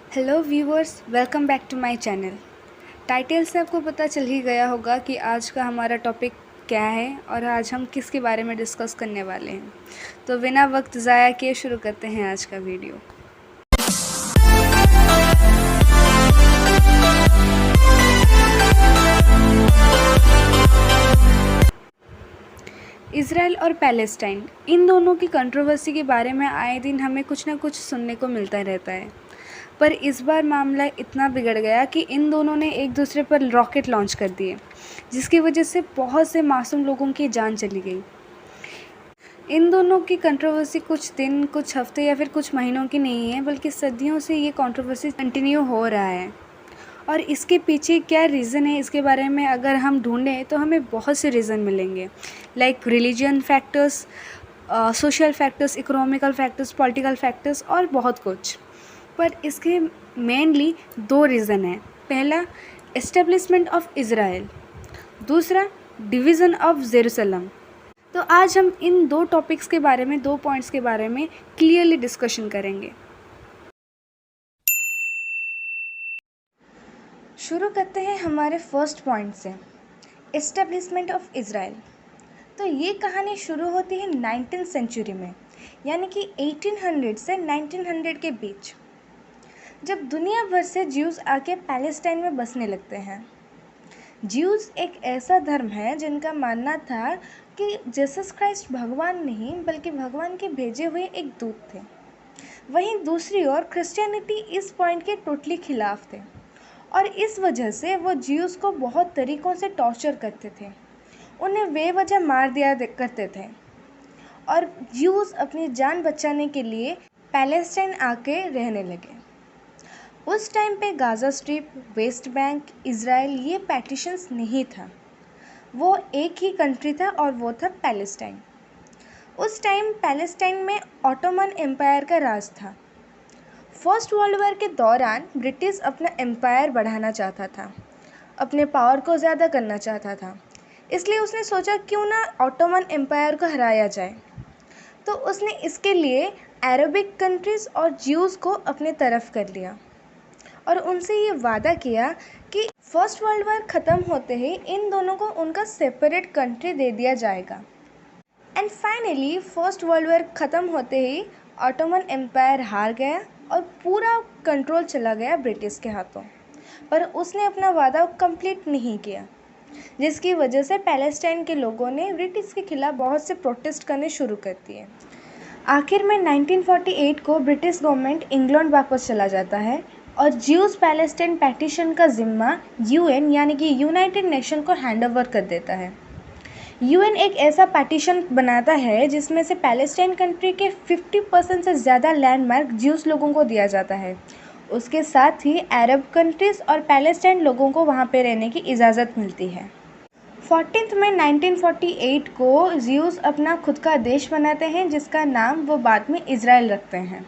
Hello viewers, welcome back to my channel. Title से आपको पता चल ही गया होगा कि आज का हमारा टॉपिक क्या है और आज हम किसके बारे में डिस्कस करने वाले हैं। तो बिना वक्त ज़ाया किए शुरू करते हैं आज का वीडियो। इज़राइल और पैलेस्टाइन, इन दोनों की कंट्रोवर्सी के बारे में आए दिन हमें कुछ ना कुछ सुनने को मिलता रहता है, पर इस बार मामला इतना बिगड़ गया कि इन दोनों ने एक दूसरे पर रॉकेट लॉन्च कर दिए, जिसकी वजह से बहुत से मासूम लोगों की जान चली गई। इन दोनों की कंट्रोवर्सी कुछ दिन, कुछ हफ्ते या फिर कुछ महीनों की नहीं है, बल्कि सदियों से ये कंट्रोवर्सी कंटिन्यू हो रहा है। और इसके पीछे क्या रीज़न है, इसके बारे में अगर हम ढूंढें तो हमें बहुत से रीज़न मिलेंगे, like religion factors, social factors, economical factors, political factors और बहुत कुछ। पर इसके मेनली दो रीज़न हैं। पहला, एस्टेब्लिशमेंट ऑफ इज़राइल, दूसरा डिवीज़न ऑफ जेरूसलम। तो आज हम इन दो टॉपिक्स के बारे में, दो पॉइंट्स के बारे में क्लियरली डिस्कशन करेंगे। शुरू करते हैं हमारे फर्स्ट पॉइंट से, एस्टेब्लिशमेंट ऑफ इज़राइल। तो ये कहानी शुरू होती है 19th सेंचुरी में, यानी कि 1800 से 1900 के बीच, जब दुनिया भर से ज्यूज़ आके पैलेस्टाइन में बसने लगते हैं। ज्यूज़ एक ऐसा धर्म है जिनका मानना था कि जीसस क्राइस्ट भगवान नहीं बल्कि भगवान के भेजे हुए एक दूत थे। वहीं दूसरी ओर क्रिश्चियनिटी इस पॉइंट के टोटली खिलाफ थे और इस वजह से वो ज्यूज़ को बहुत तरीक़ों से टॉर्चर करते थे, उन्हें बेवजह मार दिया करते थे और ज्यूज़ अपनी जान बचाने के लिए पैलेस्टाइन आके रहने लगे। उस टाइम पे Gaza strip, West Bank, Israel ये पार्टीशंस नहीं था, वो एक ही कंट्री था और वो था पैलेस्टाइन। उस टाइम पैलेस्टाइन में ऑटोमन एम्पायर का राज था। फर्स्ट वर्ल्ड वॉर के दौरान ब्रिटिश अपना एम्पायर बढ़ाना चाहता था, अपने पावर को ज़्यादा करना चाहता था, इसलिए उसने सोचा क्यों ना ऑटोमन एम्पायर को हराया जाए। तो उसने इसके लिए अरबिक कंट्रीज़ और ज्यूज़ को अपने तरफ कर लिया और उनसे ये वादा किया कि फर्स्ट वर्ल्ड वॉर ख़त्म होते ही इन दोनों को उनका सेपरेट कंट्री दे दिया जाएगा। And finally first world war ख़त्म होते ही ऑटोमन एम्पायर हार गया और पूरा कंट्रोल चला गया ब्रिटिश के हाथों, पर उसने अपना वादा कंप्लीट नहीं किया, जिसकी वजह से पैलेस्टाइन के लोगों ने ब्रिटिश के खिलाफ बहुत से प्रोटेस्ट करने शुरू कर दिए। आखिर में 1948 को ब्रिटिश गवर्नमेंट इंग्लैंड वापस चला जाता है और ज्यूज़ पैलेस्टाइन पैटिशन का ज़िम्मा यूएन यानी कि यूनाइटेड नेशन को हैंडओवर कर देता है। यूएन एक ऐसा पार्टीशन बनाता है जिसमें से पैलेस्टाइन कंट्री के 50% से ज़्यादा लैंडमार्क ज्यूज़ लोगों को दिया जाता है। उसके साथ ही अरब कंट्रीज़ और पैलेस्टाइन लोगों को वहाँ पे रहने की इजाज़त मिलती है। 14 मई 1948 को ज्यूज़ अपना खुद का देश बनाते हैं, जिसका नाम वो बाद में इज़राइल रखते हैं,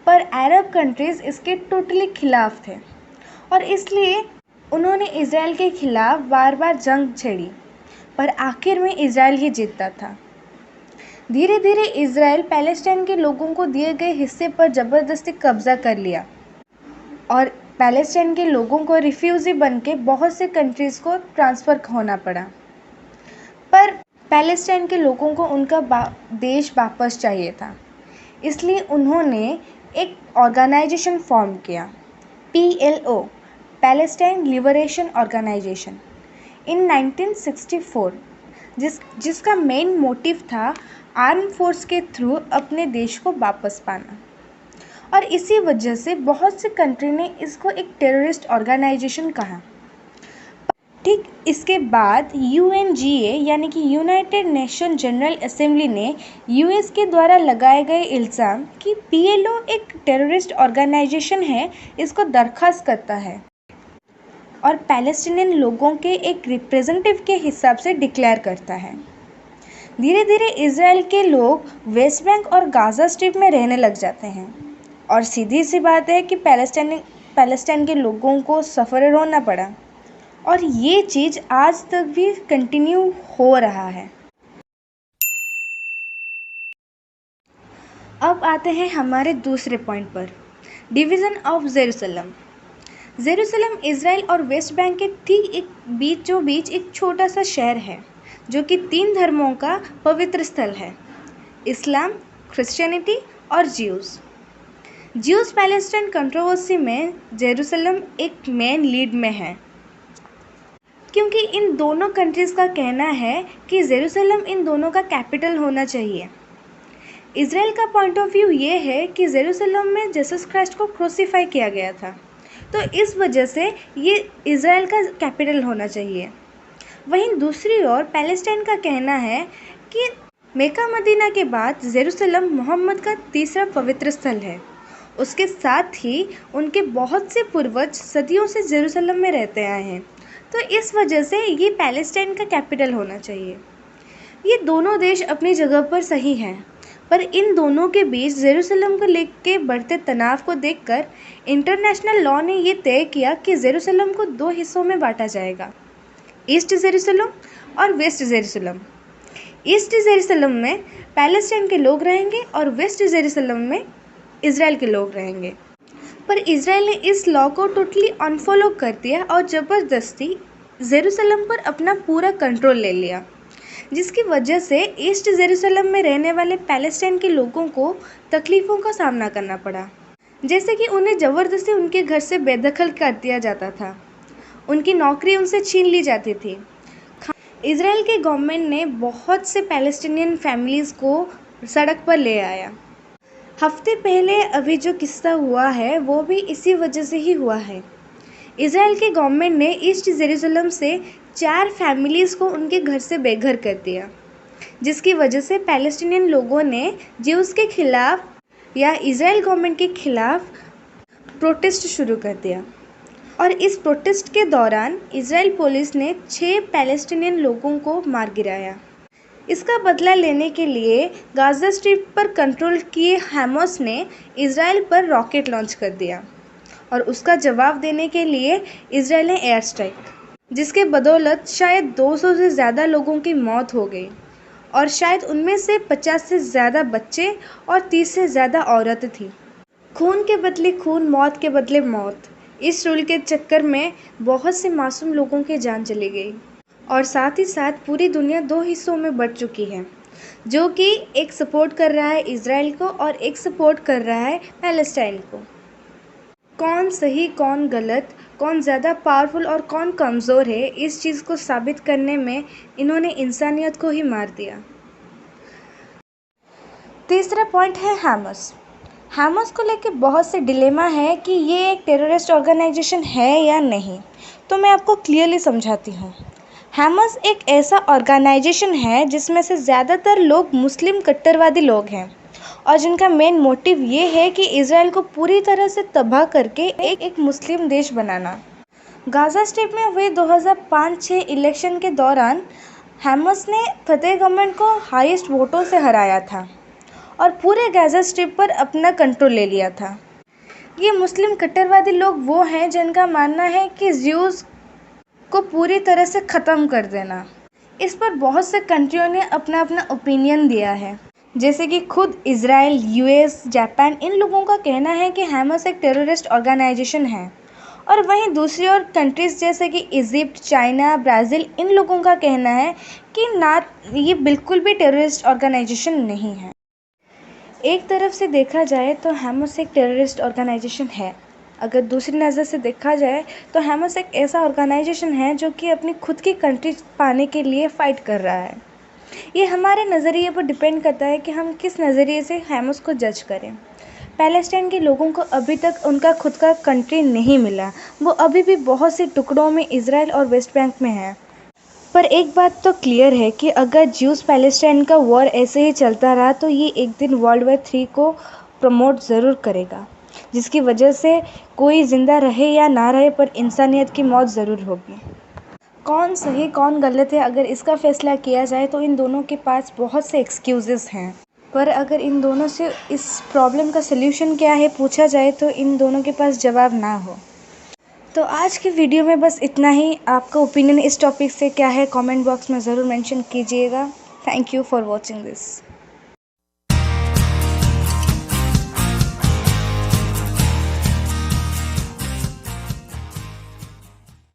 पर अरब कंट्रीज़ इसके टोटली खिलाफ थे और इसलिए उन्होंने इज़राइल के खिलाफ बार बार जंग छेड़ी, पर आखिर में इज़राइल ही जीतता था। धीरे धीरे इज़राइल पैलेस्टाइन के लोगों को दिए गए हिस्से पर ज़बरदस्ती कब्ज़ा कर लिया और पैलेस्टाइन के लोगों को रिफ्यूजी बनके बहुत से कंट्रीज़ को ट्रांसफ़र होना पड़ा, पर पैलेस्टाइन के लोगों को उनका देश वापस चाहिए था, इसलिए उन्होंने एक ऑर्गेनाइजेशन फॉर्म किया, PLO, पैलेस्टाइन लिबरेशन ऑर्गेनाइजेशन, इन 1964, जिसका मेन मोटिव था आर्म फोर्स के थ्रू अपने देश को वापस पाना। और इसी वजह से बहुत से कंट्री ने इसको एक टेररिस्ट ऑर्गेनाइजेशन कहा। ठीक इसके बाद UNGA यानी कि यूनाइटेड नेशन जनरल असेंबली ने US के द्वारा लगाए गए इल्ज़ाम कि PLO एक टेररिस्ट ऑर्गेनाइजेशन है, इसको दरख्वास्त करता है और पैलेस्टीनियन लोगों के एक रिप्रेजेंटेटिव के हिसाब से डिक्लेयर करता है। धीरे धीरे इज़राइल के लोग वेस्ट बैंक और गाज़ा स्ट्रिप में रहने लग जाते हैं और सीधी सी बात है कि पैलेस्टाइन के लोगों को सफ़र होना पड़ा और ये चीज़ आज तक भी कंटिन्यू हो रहा है। अब आते हैं हमारे दूसरे पॉइंट पर, division of Jerusalem. Jerusalem Israel और वेस्ट बैंक के ठीक बीच एक छोटा सा शहर है जो कि 3 धर्मों का पवित्र स्थल है, इस्लाम, क्रिश्चियनिटी और ज्यूज़ पैलेस्टाइन कंट्रोवर्सी में जेरूसलम एक मेन लीड में है, क्योंकि इन दोनों कंट्रीज़ का कहना है कि जेरूसलम इन दोनों का कैपिटल होना चाहिए। इज़राइल का पॉइंट ऑफ व्यू ये है कि जेरूसलम में जीसस क्राइस्ट को क्रूसीफाई किया गया था, तो इस वजह से ये इज़राइल का कैपिटल होना चाहिए। वहीं दूसरी ओर पैलेस्टाइन का कहना है कि मक्का मदीना के बाद जेरूसलम मोहम्मद का तीसरा पवित्र स्थल है। उसके साथ ही उनके बहुत से पूर्वज सदियों से जेरूसलम में रहते आए हैं, तो इस वजह से ये पैलेस्टाइन का कैपिटल होना चाहिए। ये दोनों देश अपनी जगह पर सही हैं, पर इन दोनों के बीच जेरूसलम को लेकर बढ़ते तनाव को देखकर इंटरनेशनल लॉ ने ये तय किया कि जेरूसलम को 2 हिस्सों में बांटा जाएगा, ईस्ट जेरूसलम और वेस्ट जेरूसलम। ईस्ट जेरूसलम में पैलेस्टाइन के लोग रहेंगे और वेस्ट जेरूसलम में इज़राइल के लोग रहेंगे। पर इज़राइल ने इस लॉ को टोटली अनफॉलो कर दिया और ज़बरदस्ती जेरूसलम पर अपना पूरा कंट्रोल ले लिया, जिसकी वजह से ईस्ट जेरूसलम में रहने वाले पैलेस्टाइन के लोगों को तकलीफ़ों का सामना करना पड़ा, जैसे कि उन्हें ज़बरदस्ती उनके घर से बेदखल कर दिया जाता था, उनकी नौकरी उनसे छीन ली जाती थी। इज़राइल के गवर्नमेंट ने बहुत से पैलेस्टीनियन फैमिलीज़ को सड़क पर ले आया। हफ्ते पहले अभी जो किस्सा हुआ है वो भी इसी वजह से ही हुआ है। इज़राइल के गवर्नमेंट ने ईस्ट जेरूसलम से 4 फैमिलीज़ को उनके घर से बेघर कर दिया, जिसकी वजह से पैलेस्टीनियन लोगों ने ज्यूज़ के खिलाफ या इज़राइल गवर्नमेंट के खिलाफ प्रोटेस्ट शुरू कर दिया। और इस प्रोटेस्ट के दौरान इज़राइल पुलिस ने 6 पैलेस्टीनियन लोगों को मार गिराया। इसका बदला लेने के लिए गाज़ा स्ट्रिप पर कंट्रोल किए हमास ने इज़राइल पर रॉकेट लॉन्च कर दिया और उसका जवाब देने के लिए इज़राइल ने एयर स्ट्राइक, जिसके बदौलत शायद 200 से ज़्यादा लोगों की मौत हो गई और शायद उनमें से 50 से ज़्यादा बच्चे और 30 से ज़्यादा औरतें थीं। खून के बदले खून, मौत के बदले मौत, इस रूल के चक्कर में बहुत से मासूम लोगों की जान चली गई और साथ ही साथ पूरी दुनिया 2 हिस्सों में बँट चुकी है, जो कि एक सपोर्ट कर रहा है इज़राइल को और एक सपोर्ट कर रहा है पैलेस्टाइन को। कौन सही कौन गलत, कौन ज़्यादा पावरफुल और कौन कमज़ोर है, इस चीज़ को साबित करने में इन्होंने इंसानियत को ही मार दिया। तीसरा पॉइंट है हमास। हमास को लेकर बहुत से डिलेमा है कि ये एक टेररिस्ट ऑर्गेनाइजेशन है या नहीं, तो मैं आपको क्लियरली समझाती हूँ। हमास एक ऐसा ऑर्गेनाइजेशन है जिसमें से ज़्यादातर लोग मुस्लिम कट्टरवादी लोग हैं और जिनका मेन मोटिव ये है कि इज़राइल को पूरी तरह से तबाह करके एक मुस्लिम देश बनाना। गाज़ा स्ट्रिप में हुए 2005-06 इलेक्शन के दौरान हमास ने फतेह गवर्नमेंट को हाईएस्ट वोटों से हराया था और पूरे गाज़ा स्ट्रिप पर अपना कंट्रोल ले लिया था। ये मुस्लिम कट्टरवादी लोग वो हैं जिनका मानना है कि ज्यूज़ को पूरी तरह से ख़त्म कर देना। इस पर बहुत से कंट्रियों ने अपना अपना ओपिनियन दिया है, जैसे कि खुद इज़राइल, यूएस, जापान, इन लोगों का कहना है कि हमास एक टेररिस्ट ऑर्गेनाइजेशन है और वहीं दूसरी ओर कंट्रीज़ जैसे कि इजिप्ट, चाइना, ब्राज़ील, इन लोगों का कहना है कि ना, ये बिल्कुल भी टेररिस्ट ऑर्गेनाइजेशन नहीं है। एक तरफ से देखा जाए तो हमास एक टेररिस्ट ऑर्गेनाइजेशन है, अगर दूसरी नज़र से देखा जाए तो हमास एक ऐसा ऑर्गेनाइजेशन है जो कि अपनी खुद की कंट्री पाने के लिए फ़ाइट कर रहा है। ये हमारे नज़रिए पर डिपेंड करता है कि हम किस नज़रिए से हमास को जज करें। पैलेस्टाइन के लोगों को अभी तक उनका खुद का कंट्री नहीं मिला, वो अभी भी बहुत से टुकड़ों में इज़राइल और वेस्ट बैंक में है। पर एक बात तो क्लियर है कि अगर ज्यूज़ पैलेस्टाइन का वॉर ऐसे ही चलता रहा तो ये एक दिन वर्ल्ड वॉर 3 को प्रमोट ज़रूर करेगा, जिसकी वजह से कोई ज़िंदा रहे या ना रहे पर इंसानियत की मौत ज़रूर होगी। कौन सही कौन गलत है, अगर इसका फ़ैसला किया जाए तो इन दोनों के पास बहुत से एक्सक्यूज़ेस हैं, पर अगर इन दोनों से इस प्रॉब्लम का सल्यूशन क्या है पूछा जाए तो इन दोनों के पास जवाब ना हो। तो आज की वीडियो में बस इतना ही। आपका ओपिनियन इस टॉपिक से क्या है, कमेंट बॉक्स में ज़रूर मेंशन कीजिएगा। Thank you for watching this.